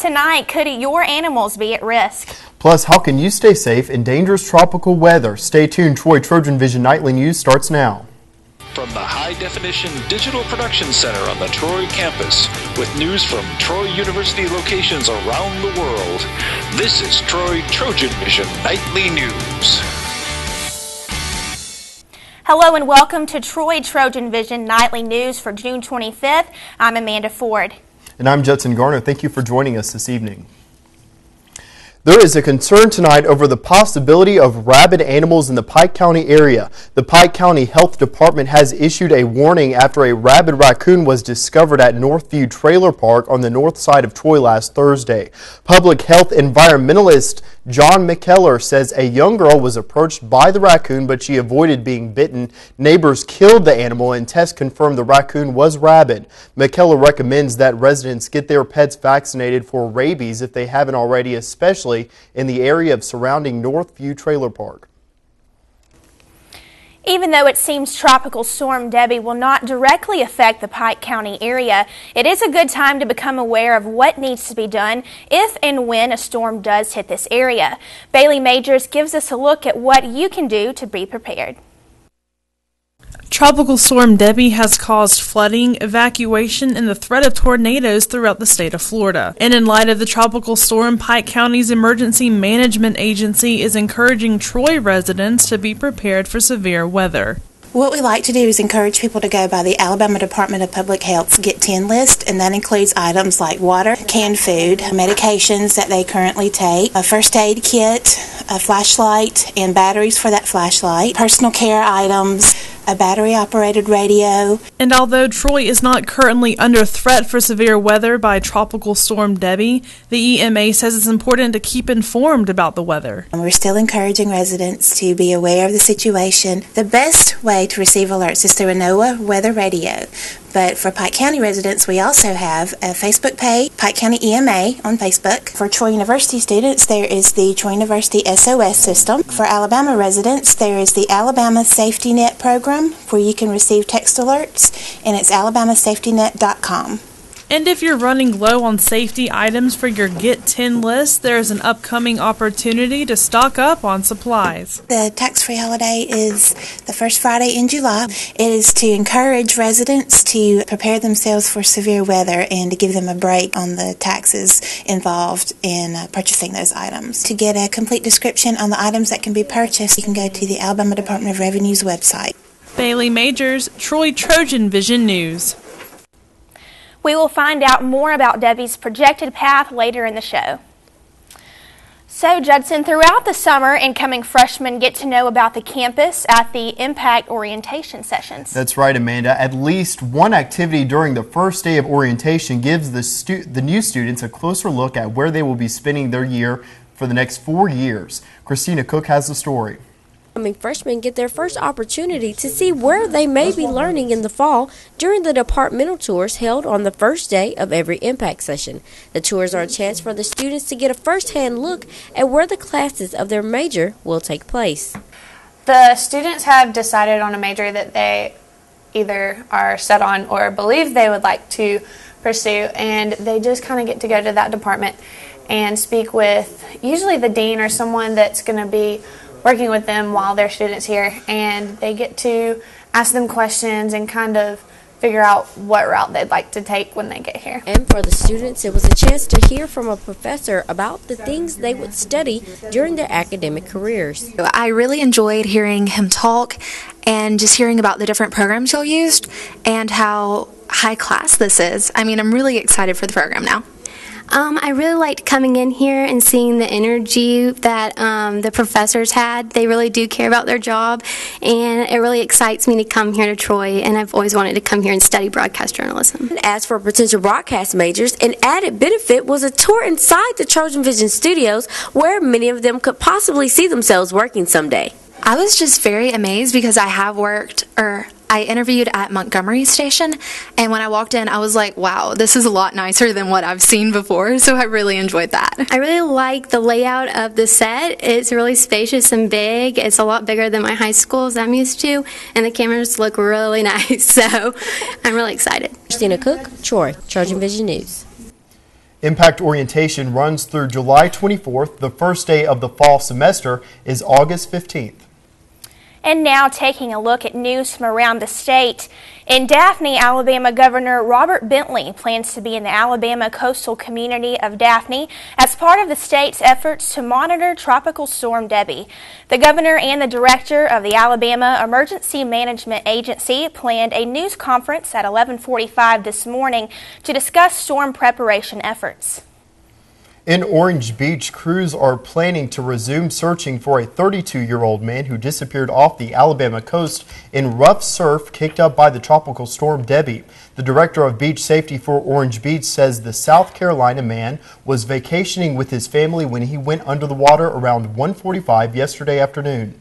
Tonight, could your animals be at risk? Plus, how can you stay safe in dangerous tropical weather? Stay tuned. Troy TrojanVision Nightly News starts now. From the high-definition digital production center on the Troy campus, with news from Troy University locations around the world, this is Troy TrojanVision Nightly News. Hello and welcome to Troy TrojanVision Nightly News for June 25th. I'm Amanda Ford. And I'm Judson Garner. Thank you for joining us this evening. There is a concern tonight over the possibility of rabid animals in the Pike County area. The Pike County Health Department has issued a warning after a rabid raccoon was discovered at Northview Trailer Park on the north side of Troy last Thursday. Public health environmentalist John McKellar says a young girl was approached by the raccoon, but she avoided being bitten. Neighbors killed the animal and tests confirmed the raccoon was rabid. McKellar recommends that residents get their pets vaccinated for rabies if they haven't already, especially in the area of surrounding Northview Trailer Park. Even though it seems Tropical Storm Debbie will not directly affect the Pike County area, it is a good time to become aware of what needs to be done if and when a storm does hit this area. Bailey Majors gives us a look at what you can do to be prepared. Tropical Storm Debbie has caused flooding, evacuation, and the threat of tornadoes throughout the state of Florida. And in light of the tropical storm, Pike County's Emergency Management Agency is encouraging Troy residents to be prepared for severe weather. What we like to do is encourage people to go by the Alabama Department of Public Health's Get 10 list, and that includes items like water, canned food, medications that they currently take, a first aid kit, a flashlight and batteries for that flashlight, personal care items, a battery-operated radio. And although Troy is not currently under threat for severe weather by Tropical Storm Debbie, the EMA says it's important to keep informed about the weather. And we're still encouraging residents to be aware of the situation. The best way to receive alerts is through a NOAA weather radio. But for Pike County residents, we also have a Facebook page, Pike County EMA on Facebook. For Troy University students, there is the Troy University SOS system. For Alabama residents, there is the Alabama Safety Net program where you can receive text alerts, and it's alabamasafetynet.com. And if you're running low on safety items for your Get 10 list, there is an upcoming opportunity to stock up on supplies. The tax-free holiday is the first Friday in July. It is to encourage residents to prepare themselves for severe weather and to give them a break on the taxes involved in purchasing those items. To get a complete description on the items that can be purchased, you can go to the Alabama Department of Revenue's website. Bailey Majors, Troy TrojanVision News. We will find out more about Debbie's projected path later in the show. So, Judson, throughout the summer, incoming freshmen get to know about the campus at the Impact orientation sessions. That's right, Amanda. At least one activity during the first day of orientation gives the new students a closer look at where they will be spending their year for the next 4 years. Christina Cook has the story. Freshmen get their first opportunity to see where they may be learning in the fall during the departmental tours held on the first day of every Impact session. The tours are a chance for the students to get a first-hand look at where the classes of their major will take place. The students have decided on a major that they either are set on or believe they would like to pursue, and they just kind of get to go to that department and speak with usually the dean or someone that's going to be working with them while they're students here, and they get to ask them questions and kind of figure out what route they'd like to take when they get here. And for the students, it was a chance to hear from a professor about the things they would study during their academic careers. I really enjoyed hearing him talk and just hearing about the different programs he'll use and how high class this is. I'm really excited for the program now. I really liked coming in here and seeing the energy that the professors had. They really do care about their job, and it really excites me to come here to Troy, and I've always wanted to come here and study broadcast journalism. As for potential broadcast majors, an added benefit was a tour inside the TrojanVision studios where many of them could possibly see themselves working someday. I was just very amazed because I interviewed at Montgomery Station, and when I walked in, I was like, wow, this is a lot nicer than what I've seen before, so I really enjoyed that. I really like the layout of the set. It's really spacious and big. It's a lot bigger than my high schools I'm used to, and the cameras look really nice, so I'm really excited. Christina Cook, Troy, TrojanVision News. Impact orientation runs through July 24th. The first day of the fall semester is August 15th. And now taking a look at news from around the state. In Daphne, Alabama, Governor Robert Bentley plans to be in the Alabama coastal community of Daphne as part of the state's efforts to monitor Tropical Storm Debbie. The governor and the director of the Alabama Emergency Management Agency planned a news conference at 11:45 this morning to discuss storm preparation efforts. In Orange Beach, crews are planning to resume searching for a 32-year-old man who disappeared off the Alabama coast in rough surf kicked up by the tropical storm Debbie. The director of beach safety for Orange Beach says the South Carolina man was vacationing with his family when he went under the water around 1:45 yesterday afternoon.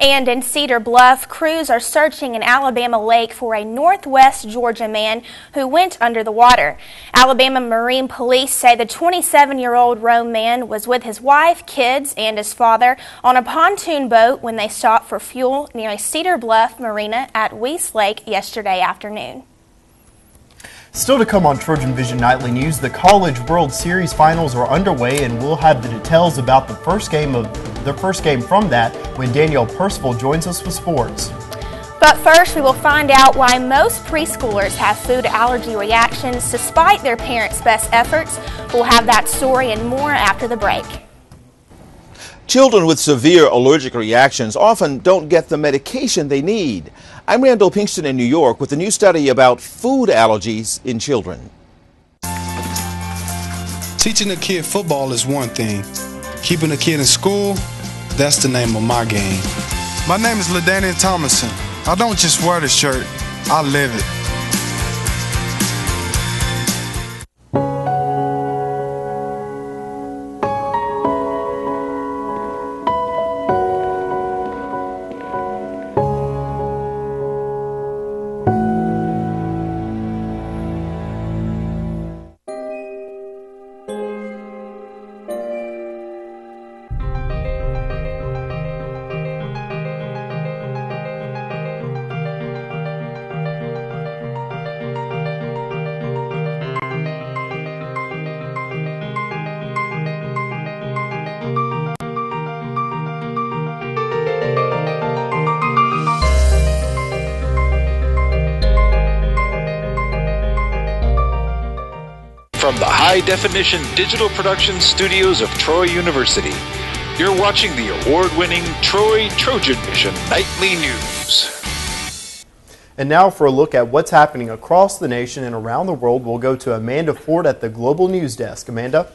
And in Cedar Bluff, crews are searching an Alabama lake for a Northwest Georgia man who went under the water. Alabama Marine Police say the 27-year-old Rome man was with his wife, kids, and his father on a pontoon boat when they stopped for fuel near Cedar Bluff Marina at Weiss Lake yesterday afternoon. Still to come on TrojanVision Nightly News, the College World Series finals are underway, and we'll have the details about the first game from that when Danielle Percival joins us with sports. But first, we will find out why most preschoolers have food allergy reactions despite their parents' best efforts. We'll have that story and more after the break. Children with severe allergic reactions often don't get the medication they need. I'm Randall Pinkston in New York with a new study about food allergies in children. Teaching a kid football is one thing. Keeping a kid in school, that's the name of my game. My name is LaDainian Thomason. I don't just wear the shirt, I live it. From the high-definition digital production studios of Troy University, you're watching the award-winning TrojanVision Nightly News. And now for a look at what's happening across the nation and around the world, we'll go to Amanda Ford at the Global News Desk. Amanda?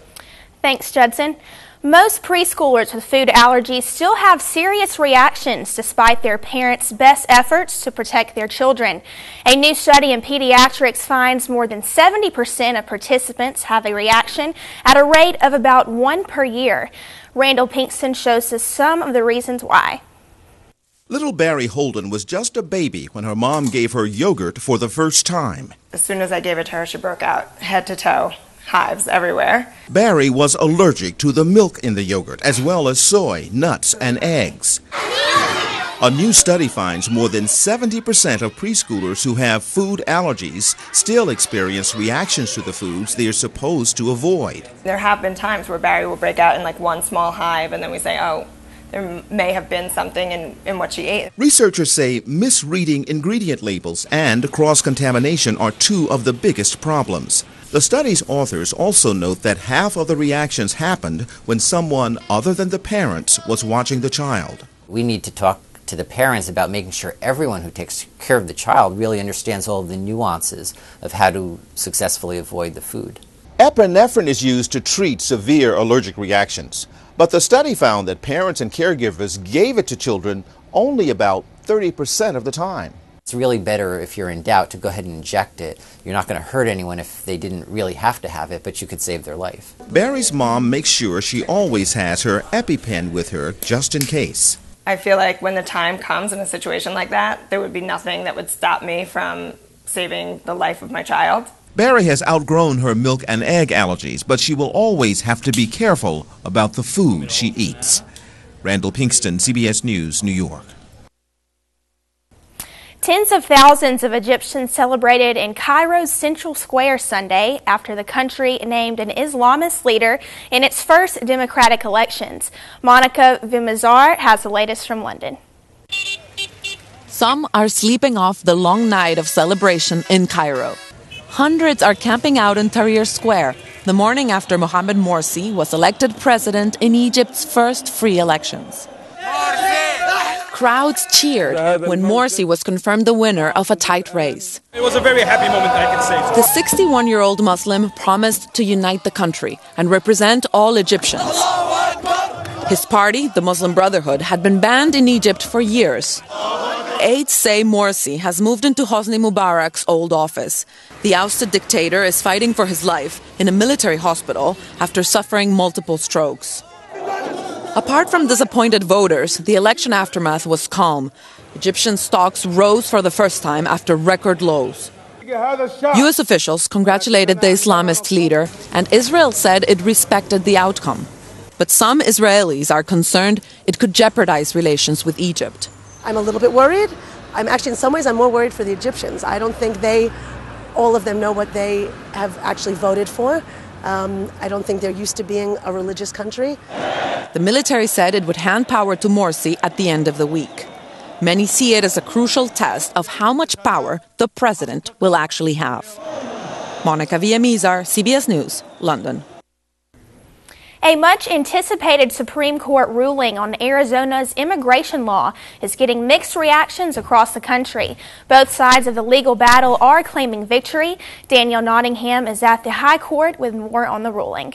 Thanks, Judson. Most preschoolers with food allergies still have serious reactions despite their parents' best efforts to protect their children. A new study in pediatrics finds more than 70% of participants have a reaction at a rate of about 1 per year. Randall Pinkston shows us some of the reasons why. Little Barry Holden was just a baby when her mom gave her yogurt for the first time. As soon as I gave it to her, she broke out head to toe. Hives everywhere. Barry was allergic to the milk in the yogurt, as well as soy, nuts, and eggs. A new study finds more than 70% of preschoolers who have food allergies still experience reactions to the foods they are supposed to avoid. There have been times where Barry will break out in like one small hive, and then we say, oh, there may have been something in what she ate. Researchers say misreading ingredient labels and cross-contamination are two of the biggest problems. The study's authors also note that half of the reactions happened when someone other than the parents was watching the child. We need to talk to the parents about making sure everyone who takes care of the child really understands all of the nuances of how to successfully avoid the food. Epinephrine is used to treat severe allergic reactions, but the study found that parents and caregivers gave it to children only about 30% of the time. It's really better, if you're in doubt, to go ahead and inject it. You're not going to hurt anyone if they didn't really have to have it, but you could save their life. Barry's mom makes sure she always has her EpiPen with her just in case. I feel like when the time comes in a situation like that, there would be nothing that would stop me from saving the life of my child. Barry has outgrown her milk and egg allergies, but she will always have to be careful about the food she eats. Randall Pinkston, CBS News, New York. Tens of thousands of Egyptians celebrated in Cairo's Central Square Sunday after the country named an Islamist leader in its first democratic elections. Monica Vimazar has the latest from London. Some are sleeping off the long night of celebration in Cairo. Hundreds are camping out in Tahrir Square the morning after Mohamed Morsi was elected president in Egypt's first free elections. Crowds cheered when Morsi was confirmed the winner of a tight race. It was a very happy moment, I can say. The 61-year-old Muslim promised to unite the country and represent all Egyptians. His party, the Muslim Brotherhood, had been banned in Egypt for years. Aides say Morsi has moved into Hosni Mubarak's old office. The ousted dictator is fighting for his life in a military hospital after suffering multiple strokes. Apart from disappointed voters, the election aftermath was calm. Egyptian stocks rose for the first time after record lows. U.S. officials congratulated the Islamist leader, and Israel said it respected the outcome. But some Israelis are concerned it could jeopardize relations with Egypt. I'm a little bit worried. In some ways, I'm more worried for the Egyptians. I don't think all of them know what they have actually voted for. I don't think they're used to being a religious country. The military said it would hand power to Morsi at the end of the week. Many see it as a crucial test of how much power the president will actually have. Monica Villamizar, CBS News, London. A much-anticipated Supreme Court ruling on Arizona's immigration law is getting mixed reactions across the country. Both sides of the legal battle are claiming victory. Danielle Nottingham is at the High Court with more on the ruling.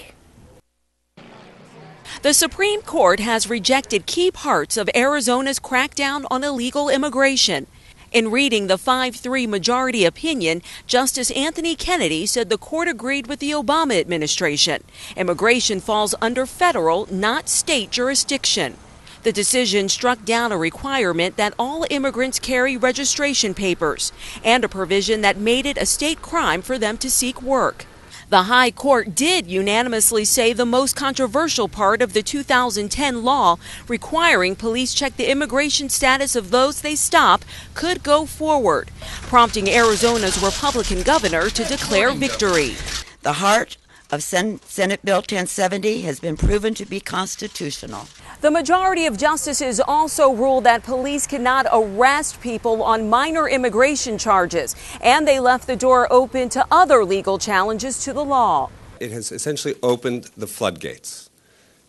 The Supreme Court has rejected key parts of Arizona's crackdown on illegal immigration. In reading the 5-3 majority opinion, Justice Anthony Kennedy said the court agreed with the Obama administration. Immigration falls under federal, not state jurisdiction. The decision struck down a requirement that all immigrants carry registration papers and a provision that made it a state crime for them to seek work. The High Court did unanimously say the most controversial part of the 2010 law requiring police check the immigration status of those they stop could go forward, prompting Arizona's Republican governor to declare victory. The heart of Senate Bill 1070 has been proven to be constitutional. The majority of justices also ruled that police cannot arrest people on minor immigration charges, and they left the door open to other legal challenges to the law. It has essentially opened the floodgates.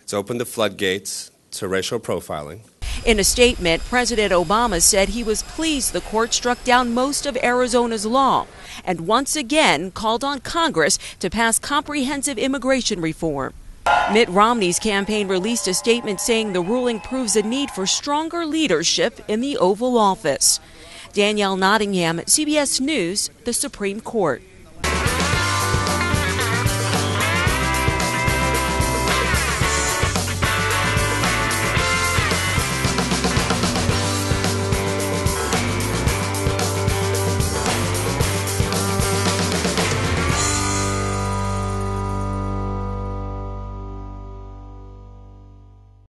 It's opened the floodgates to racial profiling. In a statement, President Obama said he was pleased the court struck down most of Arizona's law and once again called on Congress to pass comprehensive immigration reform. Mitt Romney's campaign released a statement saying the ruling proves a need for stronger leadership in the Oval Office. Danielle Nottingham, CBS News, the Supreme Court.